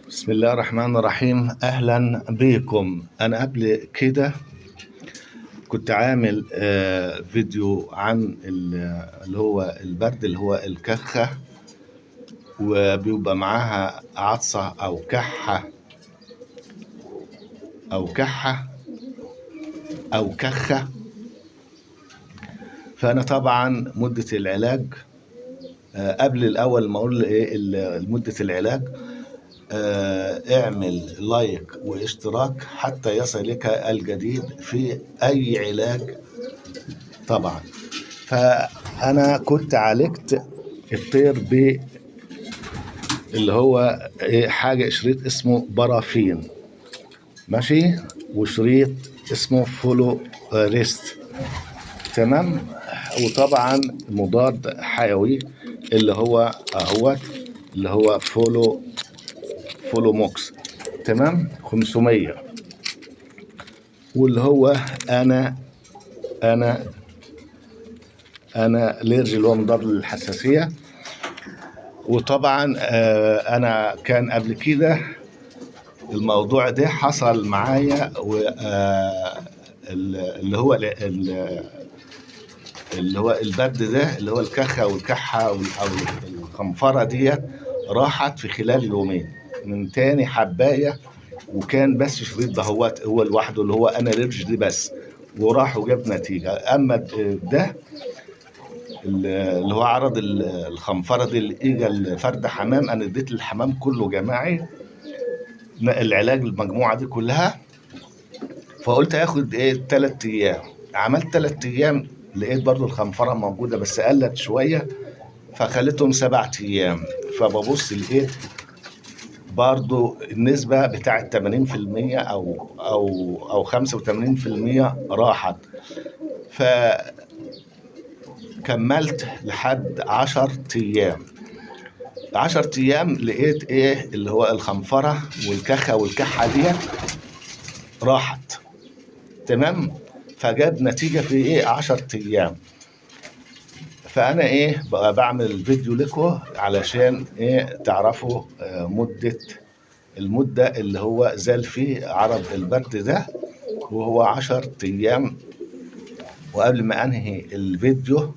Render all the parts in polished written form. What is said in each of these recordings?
بسم الله الرحمن الرحيم. أهلا بكم. أنا قبل كده كنت عامل فيديو عن اللي هو البرد اللي هو الكخة، وبيبقى معاها عطسة أو كحة أو كخة. فأنا طبعا مدة العلاج قبل الأول ما أقول مدة العلاج، اعمل لايك واشتراك حتى يصلك الجديد في اي علاج طبعا. فانا كنت عالجت الطير ب اللي هو حاجة شريط اسمه برافين، ماشي، وشريط اسمه فولو ريست، تمام. وطبعا مضاد حيوي اللي هو اهوت اللي هو فولو موكس، تمام، 500. واللي هو انا اليرجي اللي هو مضاد للحساسيه. وطبعا انا كان قبل كده الموضوع ده حصل معايا، اللي هو البرد ده اللي هو الكخه والكحه او الخنفره ديت راحت في خلال يومين من تاني حبايه، وكان بس شريط دهوت هو لوحده اللي هو انا الرج دي بس، وراح وجاب نتيجه. اما ده اللي هو عرض الخنفره دي اللي اجى الفرد حمام، انا اديت للحمام كله جماعي العلاج المجموعه دي كلها. فقلت هاخد 3 ايام. عملت 3 ايام، لقيت برضو الخنفره موجوده بس قلت شويه، فخليتهم 7 ايام. فببص لقيت برضو النسبة بتاعت 80% أو 85% راحت. فكملت لحد 10 أيام. 10 أيام لقيت اللي هو الخنفرة والكخة والكحة دي راحت، تمام. فجاب نتيجة في 10 أيام. فأنا بقى بعمل الفيديو لكم علشان تعرفوا المدة اللي هو زال فيه عرض البرد ده، وهو 10 أيام. وقبل ما أنهي الفيديو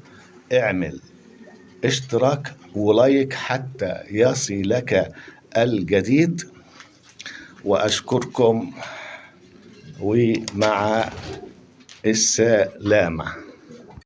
اعمل اشتراك ولايك حتى يصلك الجديد، وأشكركم ومع السلامة.